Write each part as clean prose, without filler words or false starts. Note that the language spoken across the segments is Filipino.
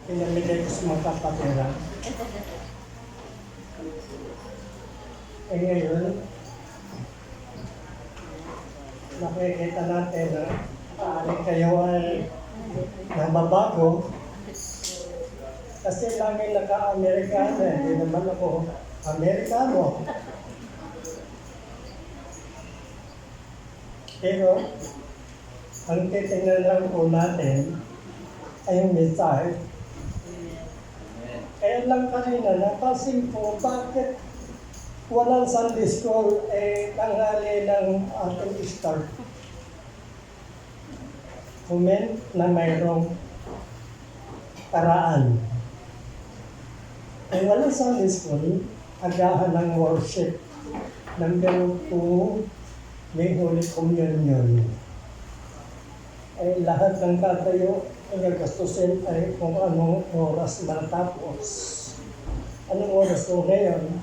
pinamigay ko sa mga kapatira. Eh ngayon, nakikita natin na kayo ay nababago. Kasi lagi naka-Amerikano, hindi naman ako Amerikano. Pero, ang titingnan lang po natin ay yung mensahe. Kaya lang kanina, napansin po, bakit walang Sunday School tanghali ng ating start? Comment na mayroong paraan. Ay walang Sunday School, agahan ng worship. Number 2, may Holy Communion. Ay lahat ng katayo ang nagastusin ay kung anong oras matapos. Anong oras ko ngayon?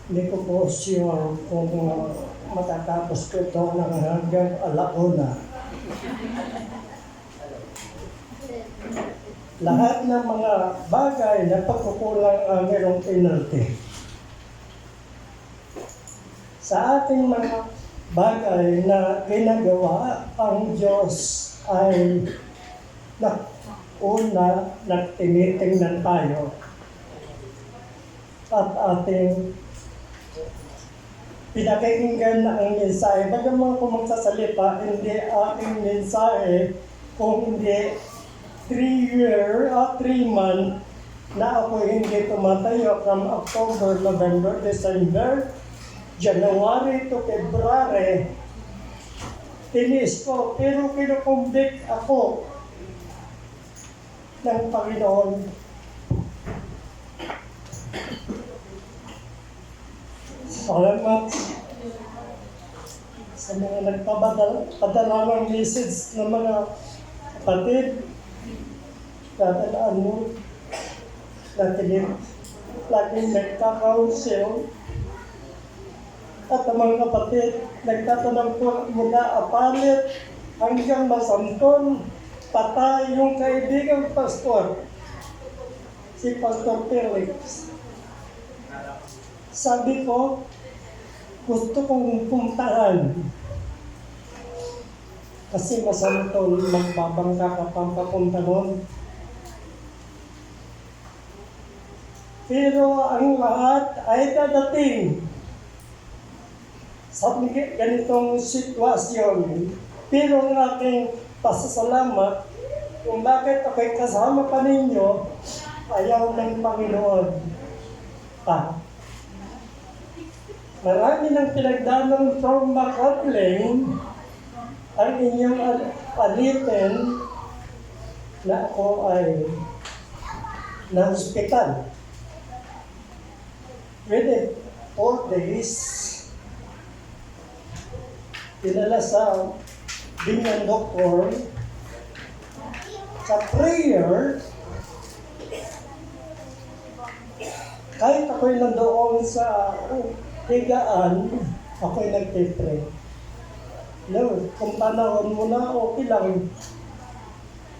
Hindi ko po sure kung matatapos ko ito ng hanggang alauna. Lahat ng mga bagay na pagkukulang ang mayroong penalty. Sa ating mga bagay na ginagawa, ang Diyos ay una tinitingnan tayo at ating pinakikinggan na ang mensahe. Bagaman kung magsasalita, hindi aking mensahe kung hindi 3 months na ako hindi tumatayo from October, November, December, January to February. Tinis ko, pero kinukumbik ako ng Panginoon. Salamat sa mga nagpadala ng message ng mga kapatid. Dadaan mo natin laging nagkakaunsel. At ang mga kapatid, nagtatanong po mula apalit hanggang masamton, patay yung kaibigang pastor, si Pastor Felix. Sabi ko, gusto kong puntahan kasi masamton, magbabangka ka pang papunta nun. Pero ang lahat ay dadating sa ganitong sitwasyon. Pero ang aking pasasalamat kung bakit ako'y kasama pa ninyo, ayaw ng Panginoon pa. Marami ng pinagdanong trauma coupling ang inyong alitin na ako ay na hospital. Within 4 days, dinala sa binyang doktor sa prayer. Kahit ako'y nandoon sa higaan, ako'y nagtipray. Lord, kung panahon mo na, okay lang.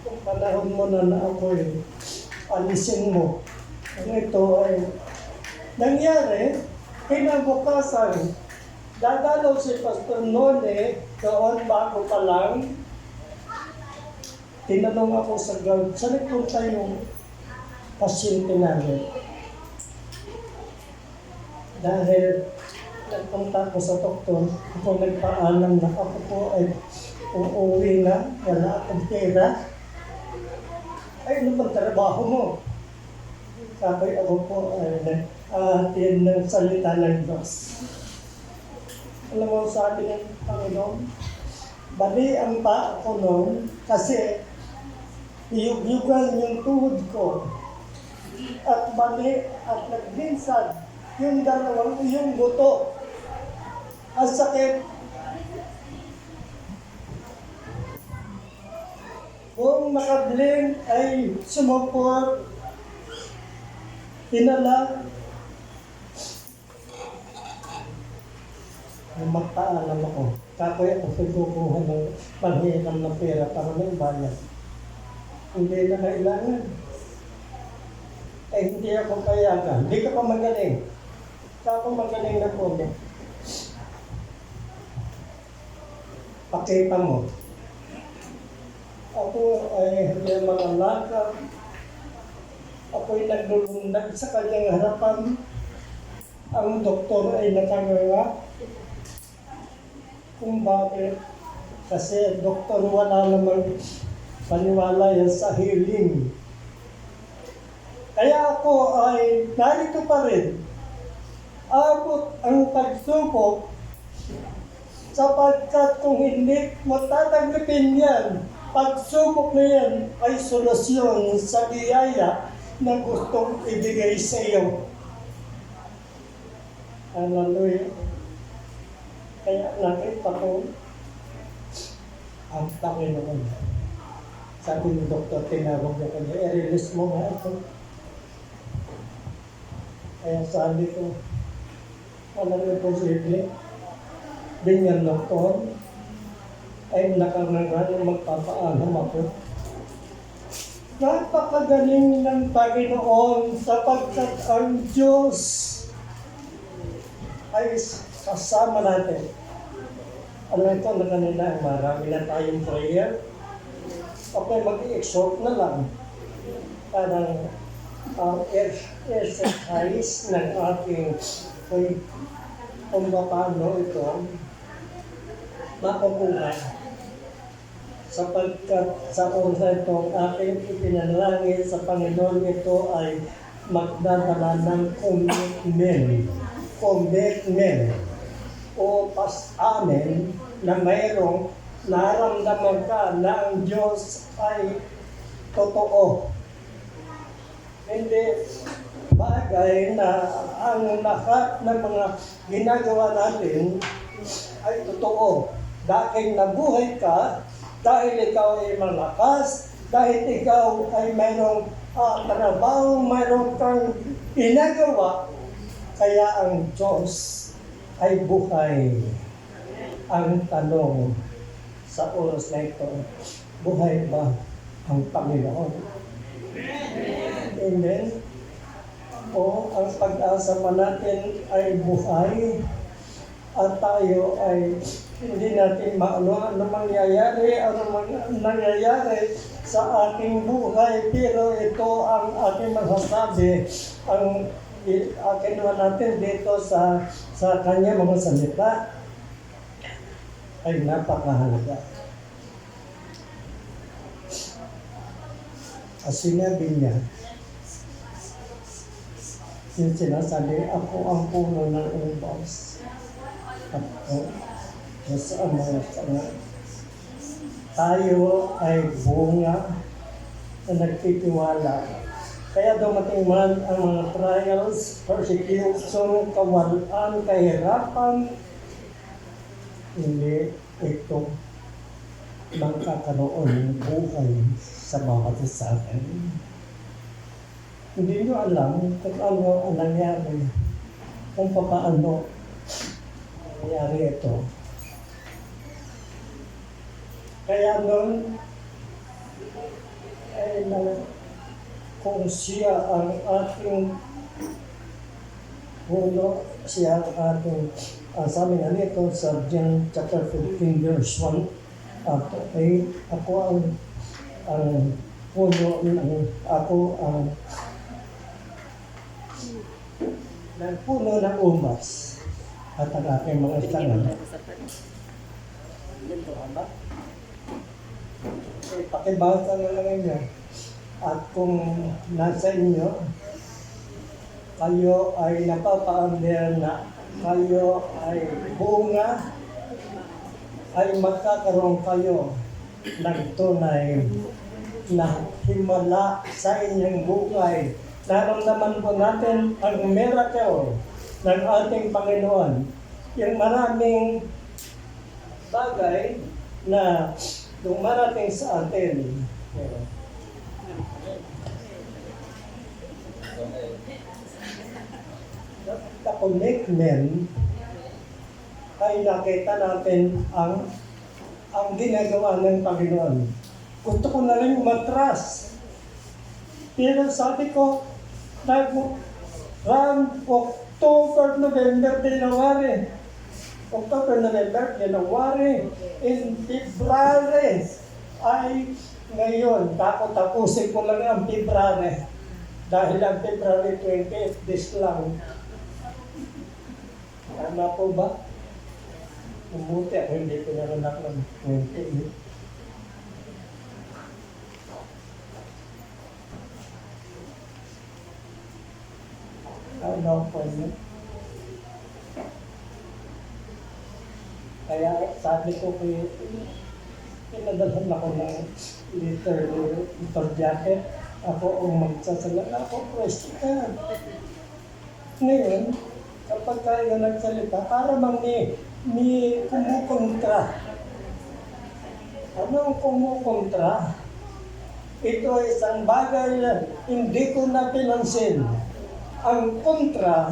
Kung panahon mo na ako'y alisin mo. Ang ito ay nangyari, kinabukasan, dadalaw si Pastor None doon bago pa lang. Tinanong ako sa guard, saan nagpunta yung pasyente namin? Dahil nagpunta ko sa doktor, ako nagpaalam na ako po ay uuwi na, wala akong pera. Ay, ano bang trabaho mo? Sabi ako po ay atin ng salita ng Diyos. Alam mo, sabi ng Panginoon, bali ang pa ako noon kasi iyug-yugan yung tuhod ko at bali at nagbinsad yung yung buto. Ang sakit. Kung makablink ay sumuport, tinala, magpaalam ako. Kapoy ako kukuha ng panghiram ng pera para may bayad. hindi na kailangan. Eh, hindi ako payagan. Hindi ka pa magaling. Ka ako magaling na po. Pakita mo. Ako ay hindi mga lakad. Ako'y naglulundag sa kanyang harapan. Ang doktor ay nakagawa. Kung bakit? Kasi doktor wala namang paniwala yan sa healing. Kaya ako ay narito pa rin. Abot ang pagsubok sapagkat kung hindi mo tatanggapin yan, pagsubok na yan ay solusyon sa biyaya na gustong ibigay sa iyo. Hallelujah. Kaya nakita ko ang Panginoon. Sabi ng doktor, tinawag niya kanya, i-release mo nga ito. Kaya sabi ko, walang imposible. Ganyan doktor, ay nakangagan magpapaalam ako. Napakagaling ng Panginoon sapagkat ang Diyos ay kasama natin. Alam ko na kanina, marami na tayong prayer. Okay, mag-i-exhort na lang. Parang exercise ng ating kung paano ito makukuha. Sapagkat sa oras itong aking ipinalangin sa Panginoon, ito ay magdadala ng commitment o pas-amen na mayroong naramdaman ka na ang Diyos ay totoo. Hindi bagay na ang lahat ng mga ginagawa natin ay totoo. Dahil nabuhay ka, dahil ikaw ay malakas, dahil ikaw ay mayroong trabaho, mayroong kang ginagawa, kaya ang Diyos ay buhay. Ang tanong sa oras na ito, buhay ba ang Panginoon? Amen? O ang pag-asa pa natin ay buhay at tayo ay hindi natin ano mangyayari sa aking buhay, pero ito ang aking masasabi, ang akin naman natin dito sa kanya mga salita ay napakahalaga. As sinabi niya, yung sinasabi, ako ang puno ng ubas. Ako, sa mga sanga. Tayo ay bunga na nagtitiwala. Kaya dumating man ang mga trials, persecution, kawalan, kahirapan, hindi ito magkakaroon ng buhay sa bawat isa atin. Hindi nyo alam kung ano ang nangyari, kung paano nangyari ito. Kaya noon, ay kung siya ang ating puno, siya ang ating, sabi nga nito sa John chapter 15 verse 1, ay ako ang puno ng puno ng umas at ang aking mga tangan. Dito ba? Pakibasa na lang inyo. At kung nasa inyo, kayo ay napapaambihan na kayo ay bunga, ay magkakaroon kayo ng tunay na himala sa inyong buhay. Naramdaman po natin ang miracle ng ating Panginoon. Yung maraming bagay na dumarating sa atin. The commitment ay nakita natin ang ginagawa ng Panginoon. Gusto ko na rin umatras. Pero sabi ko, October, November, January. October, November, January, in February ay ngayon. Tapusin ko lang ang February. Dahil ang February 28 this lang. Tama po ba? Mabuti ako hindi ko naranak ng 28. Ano po yun? Kaya sabi ko pinadalhan ako ng liter jacket. Ako ang magsasalita. Ako, pwede ka. Ngayon, kapag kayo nagsalita, para bang ni kumukontra. Ano ang kumukontra? Ito ay isang bagay na hindi ko na pinansin. Ang kontra,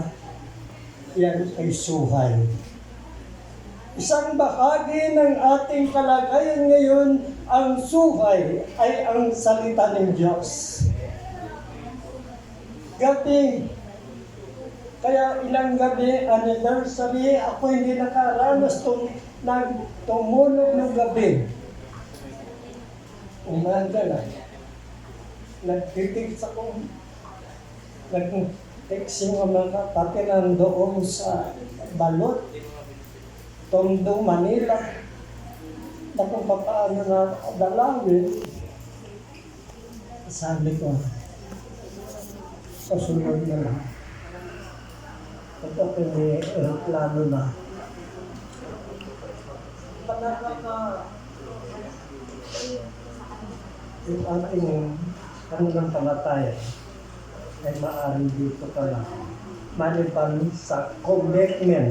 yan ay suhay. Isang bahagi ng ating kalagayan ngayon, ang suhay ay ang salita ng Diyos. Gabi, kaya ilang gabi, anniversary, ako hindi nakaranas tumulog ng gabi. Umaga na. Nagtitig ako. Nag-text yung mga kapatid nandoon sa Balot, Tondo, Manila. Na kung paano na dalawin, sabi ko, sa sunod na lang. At ako may aeroplano na. Yung ating kanilang kamatayan ay maaaring dito ka lang. Maliban sa commitment.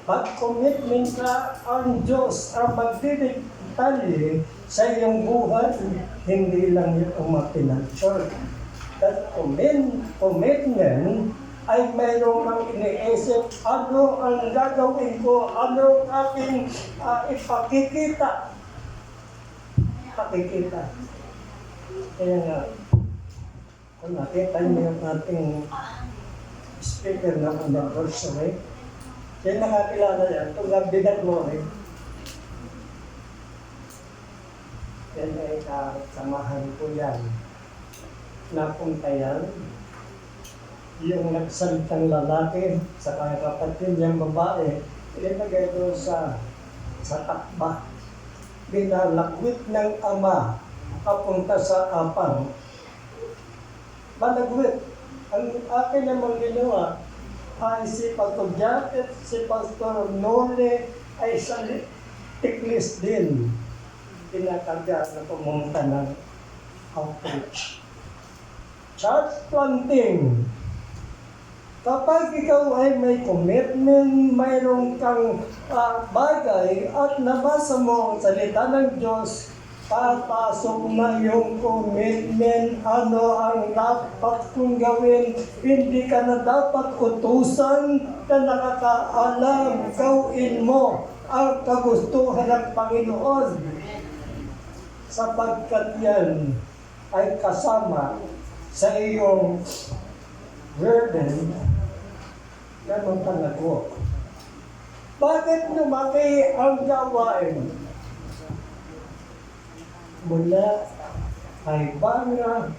Pag commitment ka, ang Diyos ang magdidiktalye sa iyong buhay, hindi lang yung umapinansyon. That commitment ay mayroong mang iniisip, ano ang gagawin ko, ano ang aking ipakikita. Pakikita. Kaya nga, kung nakita niyo yung ating speaker ng anniversary, kaya nakakilala yan, itong Gabdigan mo yan ay kasamahan ko yan. Napunta yan, yung nagsalitang lalaki sa kapatid niyang babae, ilagay doon sa takba. Binalakwit ng ama papunta sa apang. Balagwit. Ang akin namang ginawa ay si Pastor Jacket, si Pastor Nole ay sa tiklis din. Pinakaga na pumunta ng outreach. Church planting. Kapag ikaw ay may commitment, mayroong kang bagay at nabasa mo ang salita ng Diyos, papasok na yung commitment, ano ang dapat kong gawin. Hindi ka na dapat utusan na nakakaalam, gawin mo ang kagustuhan ng Panginoon. Sapagkat yan ay kasama sa iyong burden na magpanago. Bakit lumaki ang gawain? Mula kay Banga,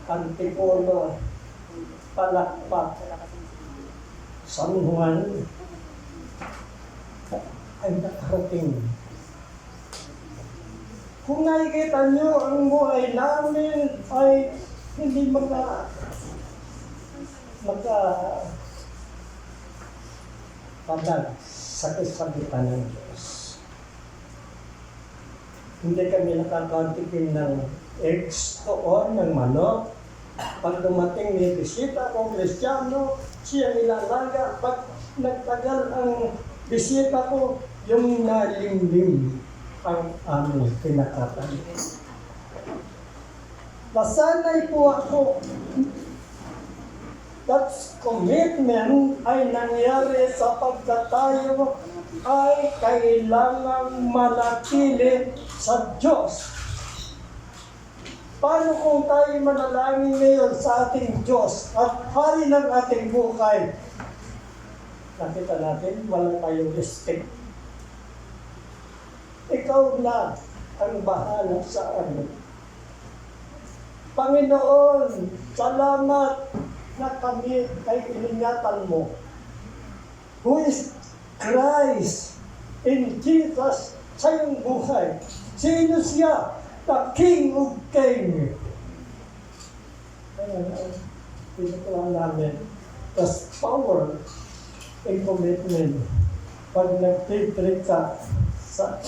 Antipolo, Palakpak, San Juan, ay nakarating. Kung nakikita nyo, ang buhay namin ay hindi padag sa kasabitan ng Diyos. Hindi kami nakakatikim ng eggs doon, ng manok. Pag dumating may bisita kong Kristiyano, siya ilalaga. Pag nagtagal ang bisita ko, yung nalimlim ang aming pinakatan. Nasanay po ako. That commitment ay nangyari sapagkat tayo ay kailangang manatili sa Diyos. Paano kung tayo manalangin ngayon sa ating Diyos at hari ng ating buhay? Nakita natin, wala tayong respect. Ikaw na ang bahala sa amin. Panginoon, salamat na kami ay iningatan mo. Who is Christ in Jesus sa iyong buhay? Sino siya? The King of Kings. Pinutuhan namin. There's power in commitment. Pag nag-treat ka sa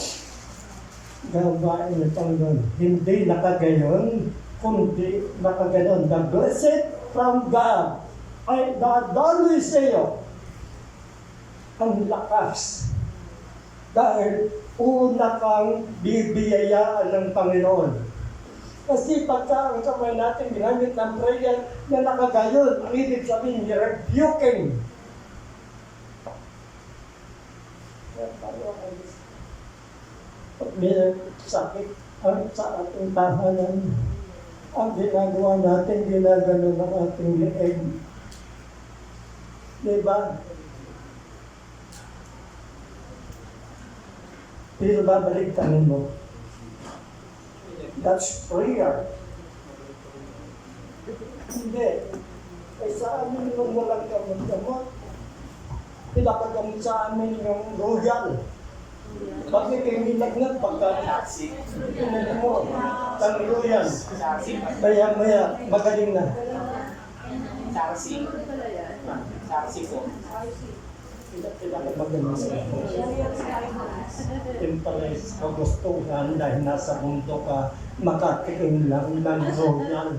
gawain ng Panginoon, hindi nakagayon, kundi nakagayon. The blessed from God ay dadaloy sa iyo ang lakas. Dahil una kang bibiyayaan ng Panginoon. Kasi pagka ang kamay natin ginamit ng prayer na nakagayon, ang ibig sabihin, rebuking. Pag may sakit sa ating tahanan, ang ginagawa natin, ginagano ng ating leeg. Diba? Pero babalik tanong mo. That's prayer. Hindi. Eh sa amin yung walang gamot-gamot. Pinapagamot sa amin yung royal. Bakit kayo nilagnat pagka pinag mo ng royal? Maya magaling na. Sarsi. Sarsi po. Magaling na. Temperance, kagustuhan dahil nasa mundo ka, makatikim lang ng royal.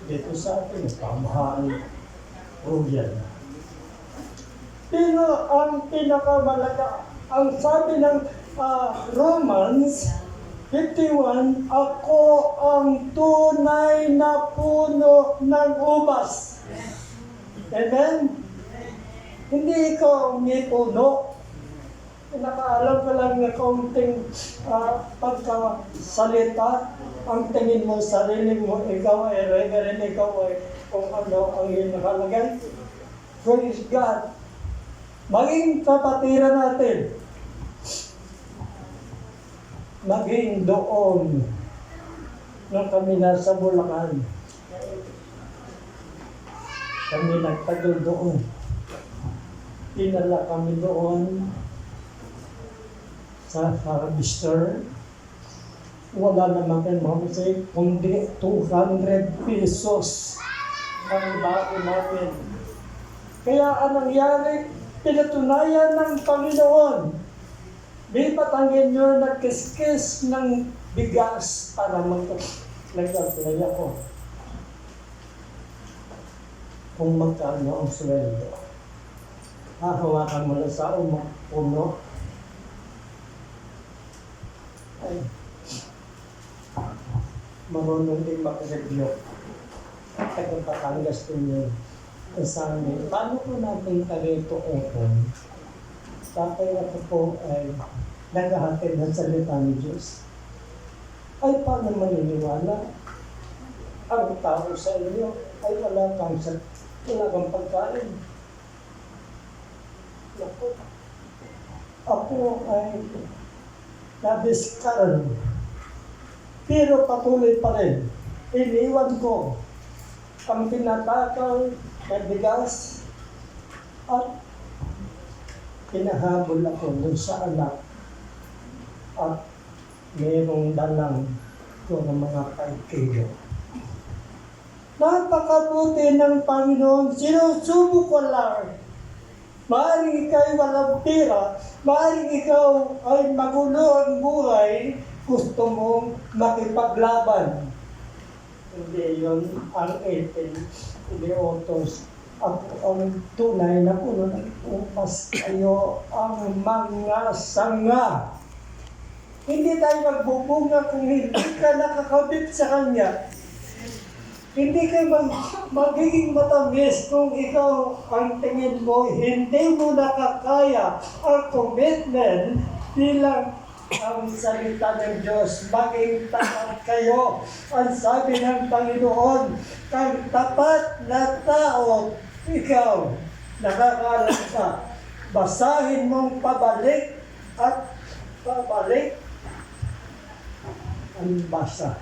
Dito sa atin, pamahaan royal. Pero ang pinakamalaga, ang sabi ng Romans 51, ako ang tunay na puno ng ubas. Amen? Hindi ikaw may puno. Nakaalam ka lang na kaunting pagkasalita, ang tingin mo, sarili mo, ikaw ay reverend, ikaw ay kung ano ang iyong nakalagay. Praise God. Maging kapatiran natin. Maging doon nung kami nasa Bulacan. Kami nagtagal doon. Pinala kami doon sa harvester. Wala naman kayo mga kasi kundi 200 pesos ang bago namin. Kaya anong nangyari? Pinatunayan ng Panginoon. May patangin nyo nagkiskis ng bigas para nag-apply ako. Kung magkano ang sweldo. Hahawakan mo na sa puno. Ay, marunong din mag-review. Kaya Batangas din yun. Sa amin, paano po natin karito open? Tapos ako po ay naghahatid ng salita ni Diyos. Ay paano maniniwala? Ang tao sa inyo ay wala kang pagkain. Ako ay nabiskaran. Pero patuloy pa rin. Iniwan ko ang tinatakaw na bigas at pinahabol ako dun sa anak at mayroong dalang ko ng mga 5 kilo. Napakabuti ng Panginoon, sinusubok ko lang. Maaaring ikaw ay walang pera, maaaring ikaw ay magulo ang buhay, gusto mong makipaglaban. Hindi yun ang 18. Hindi otos. Ang tunay na puno ng upas kayo ang mga sanga. Hindi tayo magbubunga kung hindi ka nakakabit sa Kanya. Hindi ka magiging matamis kung ikaw ang tingin mo, hindi mo nakakaya ang commitment bilang ang salita ng Diyos. Maging tapat kayo. Ang sabi ng Panginoon, kang tapat na tao, ikaw, nakakalam ka. Basahin mong pabalik at pabalik ang basa.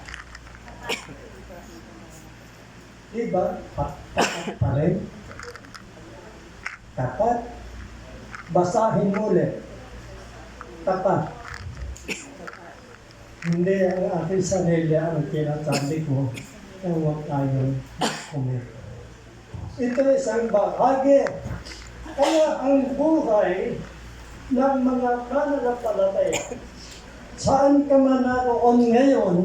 Diba? Tapat pa rin. Tapat. Basahin mo ulit. Tapat. Hindi ang aking sarili ang tinasabi ko na huwag tayong kumit. Ito isang bahagi. Kaya ang buhay ng mga mananampalataya, saan ka man naroon ngayon,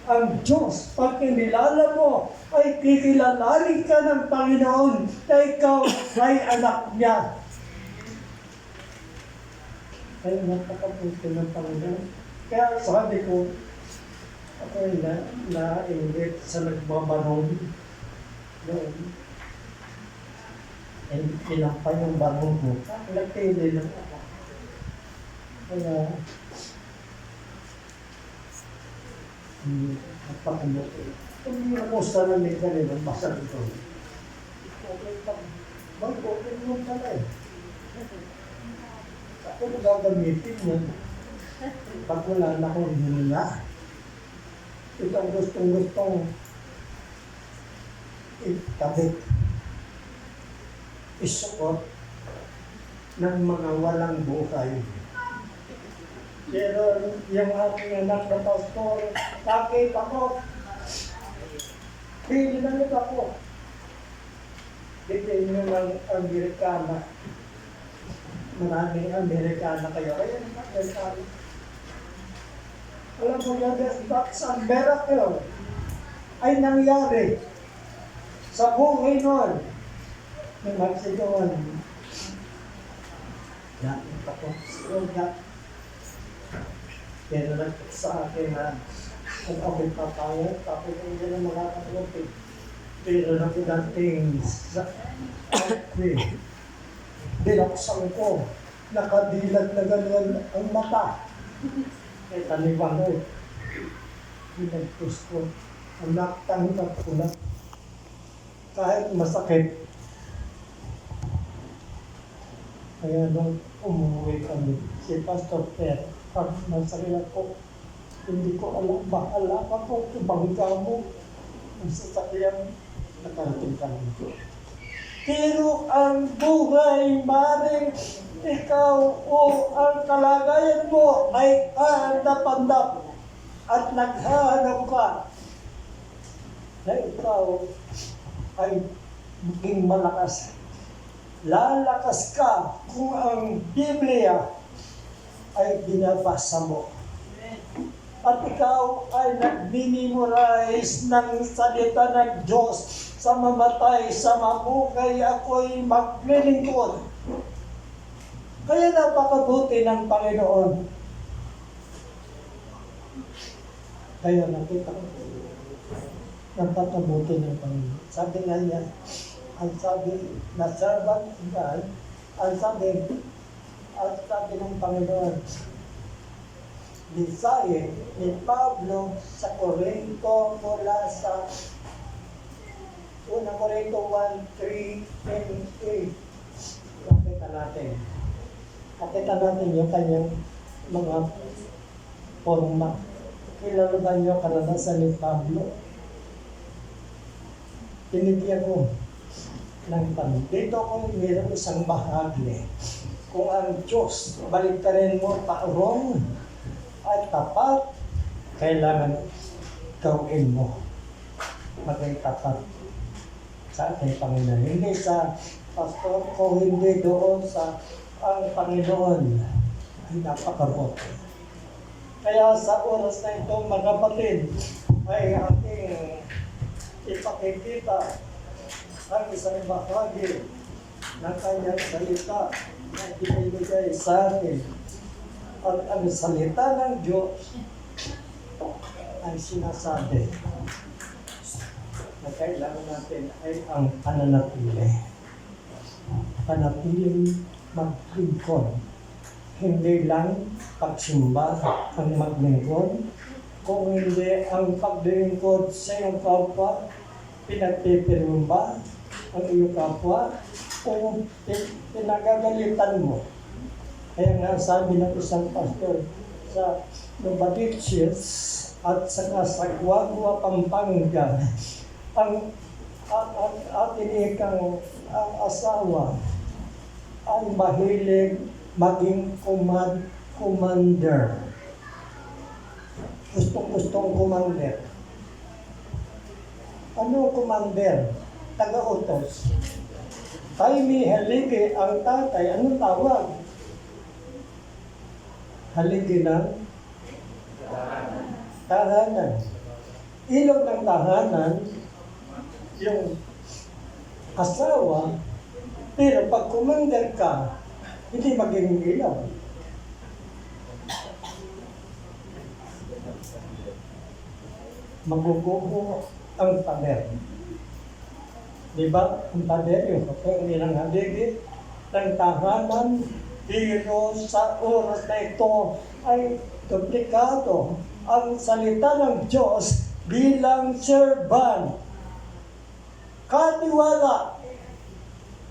ang Diyos, pag kinilala mo, ay kikilalanin ka ng Panginoon na ikaw ay anak niya. Ay, napakabuti ng Panginoon. Kaya sabi ko, ako ay na-ingit sa nagbabarong noon. Ay, kinampay yung barong ko. Nagpili lang ako. Kaya, napakabuti. Kung ako sa namin kanina, masal ito. Okay pa. Mag-open mo pala eh. Ako magagamitin yun. Pag wala na akong hininga, ito ang gustong-gustong itabit, isukot ng mga walang buhay. Pero yung aking anak na pastor, bakit ako? Pinanit ako. Bigyan nyo ng Amerikana. Maraming Amerikana kayo. Ayan, Amerikana. Alam mo yan, sa miracle ay nangyari sa buhay nun. Nung magsigawan. Yan, ako. Pero sa akin na kung ako'y papayag, tapos hindi na makakapulupin. Pero nakidating sa akin, binaksan ko, nakadilat na gano'n ang mata. Eh, taniwang ko. Binagpus ko. Ang naktanggap ko na. Kahit masakit. Kaya nung umuwi kami, si Pastor Per, pag masakit ako, hindi ko alam, bahala ka po, ibangga mo. Ang sasakyan, nakarating kami. Pero ang buhay, maring ikaw o ang kalagayan mo ay handap-handap at naghahanap ka na ikaw ay maging malakas. Lalakas ka kung ang Biblia ay binabasa mo. At ikaw ay nag-memorize ng salita ng Diyos sa mamatay, sa mabuhay, ako'y maglilingkod. Kaya napakabuti ng Panginoon. Kaya nakita ko, napakabuti ng Panginoon. Sabi nga niya, ang sabi na servant God, ang sabi ng Panginoon, Bisaya ni Pablo sa Corinto mula sa unang Corinto 1:3-8. Nakita natin yung kanyang mga forma. Kilala ba niyo karanasan ni Pablo? Tinigyan ko ng tanong. Dito kung mayroon isang bahagi, kung ang Diyos, baliktarin mo taong at tapat, kailangan gawin mo. Maging tapat sa ating Panginoon. Hindi sa pastor ko, hindi doon sa ang Panginoon ay napakabuti. Kaya sa oras na ito, mga kapatid, ay ating ipakikita ang isang bahagi ng kanyang salita na ibinigay sa atin. At ang salita ng Diyos ay sinasabi na kailangan natin ay ang pananatili. Panatiling maglingkod. Hindi lang pagsimba ang maglingkod, kung hindi ang paglingkod sa iyong kapwa, pinagpipirma ba ang iyong kapwa, o pinagagalitan mo. Kaya nga sabi ng isang pastor sa Novaliches at saka sa Guagua, Pampanga, ang ating ikang asawa ay mahilig maging commander. Gustong commander. Ano commander? Taga-utos. Tayo may haligi ang tatay. Anong tawag? Haligi ng tahanan. Ilog ng tahanan, yung asawa, pero pag commander ka, hindi magiging ilaw. Maguguho ang pader. Di ba? Ang pader, yung kapag nilang haligi ng tahanan, pero sa oras na ito ay komplikado ang salita ng Diyos bilang servant. Katiwala,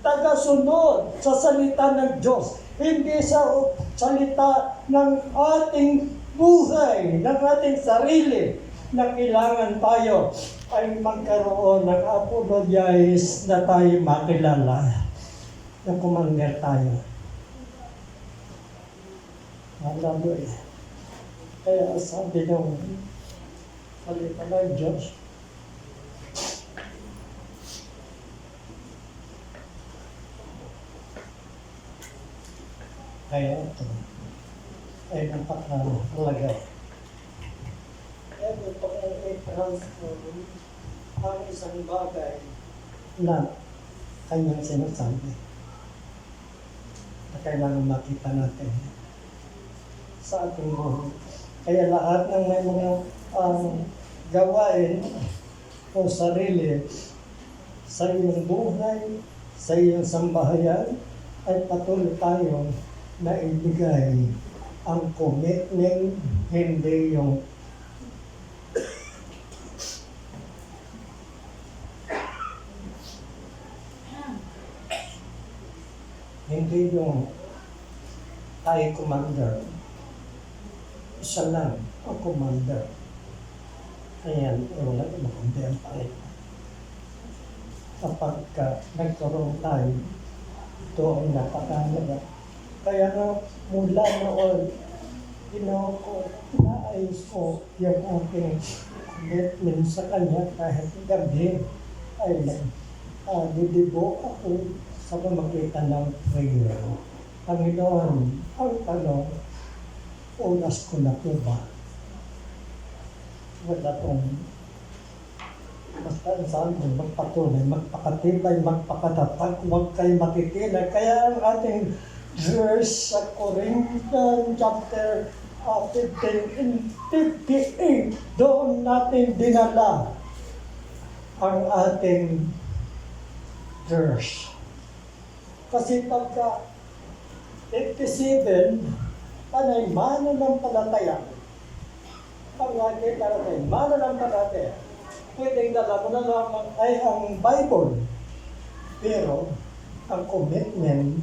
tagasunod sa salita ng Diyos, hindi sa salita ng ating buhay, ng ating sarili, na kailangan tayo ay magkaroon ng apologize na tayo makilala na commander tayo. Hallelujah. Kaya sabi ng salita ng Diyos, kaya ito ay napakahalaga. Kaya ito ay i-transform ang isang bagay na kanyang sinasabi na kailangan makita natin sa ating buhay. Kaya lahat ng may mga gawain o sarili sa iyong buhay, sa iyong sambahayan, ay patuloy tayong naibigay ang commitment, hindi yung tayo commander. Isa lang ang commander. Ayan, wala na commander tayo. Kapag nagkaroon tayo, ito ay napakahalaga. Kaya nga mula noon, ginawa ko, naayos ko yung aking commitment sa kanya kahit gabi ay didibo ako sa pamagitan ng prayer. Panginoon, ang tanong, oras ko na po ba? Wala pong basta ang sabi mo, magpatuloy, magpakatibay, magpakatatag, huwag kayo matitinag. Kaya ang ating verse sa Corinthians chapter 15 and 58, doon natin dinala ang ating verse. Kasi pagka 57, panay mananampalataya. Pag-agay natin, mananampalataya. Pwedeng dala mo na lamang ay ang Bible. Pero, ang commitment,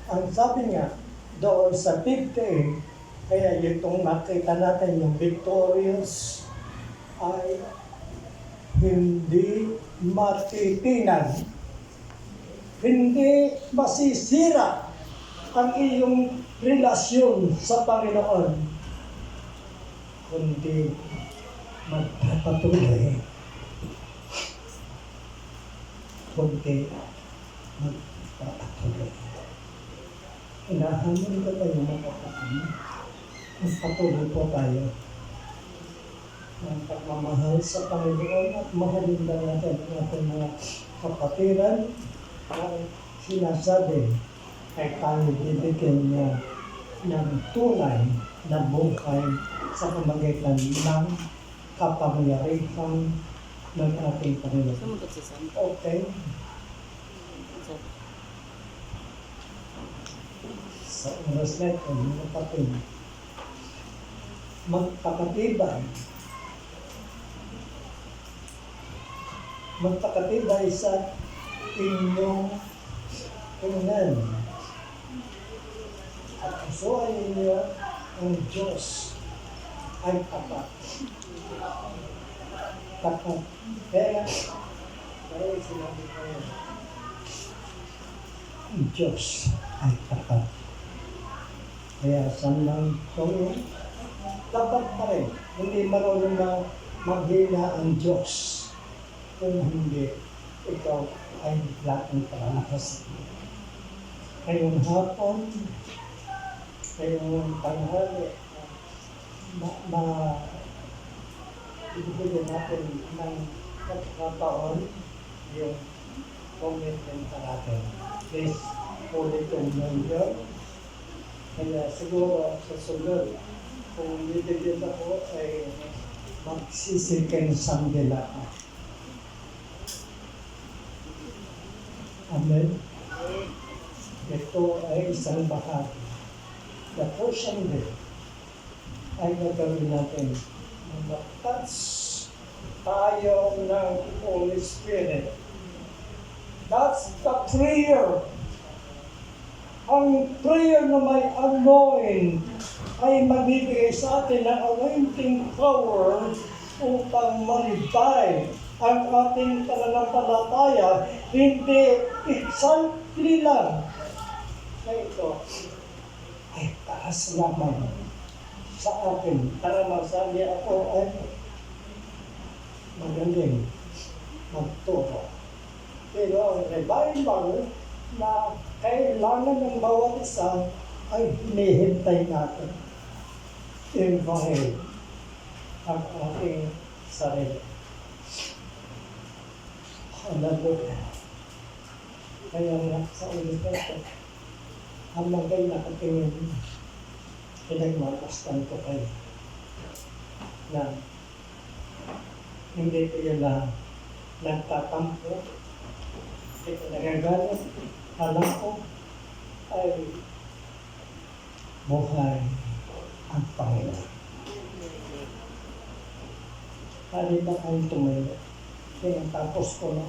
ang sabi nga, doon sa 58, kaya itong nakita natin yung victorious ay hindi matitinag. Hindi masisira ang iyong relasyon sa Panginoon, kundi magpapatuloy, magpapatuloy. Inahamon ko tayo mga kapatid, magpatuloy po tayo ng pagmamahal sa Panginoon at mahalin lang natin ang ating mga kapatiran ang sinasabi ay tayo bibigyan niya ng tunay na buhay sa pamagitan ng kapangyarihan ng ating Panginoon. Sumunod si Sam. Okay, sa oras na ito, mga kapatid, magpakatibay sa inyong tungan at pusuan ninyo ang Diyos ay tapat. Tapat. Kaya sinabi ko yun, ang Diyos ay tapat. Kaya saan lang kung tapat pa rin, hindi marunong na maghina ang Diyos. Kung hindi, ikaw ay laking paranas. Ngayong hapon, ngayong tanghali, ibigyan natin ng pagkakataon yung commitment natin. Please, ulit yung nandiyan. Kaya siguro sa sunod, kung bibigyan ako ay magsisikin sandila ako. Amen. Ito ay isang bahagi. The first Sunday ay gagawin natin na touch tayo ng Holy Spirit. That's the prayer. Ang prayer na may anointing ay magbibigay sa atin ng anointing power upang manibay ang ating pananampalataya, hindi exactly lang na ito ay taas lamang sa akin para masabi ako ay magaling magturo. Pero ang revival na kailangan ng bawat isa ay hinihintay natin. Invite ang ating sarili. Hallelujah. Kaya nga sa ulit ito, habang kayo nakatingin, pinagmamastan ko kayo na hindi kayo na nagtatampo, hindi ko nagagalit. Alam ko ay buhay ang Panginoon. Pari ba kayong tumayo? Kaya tapos ko na.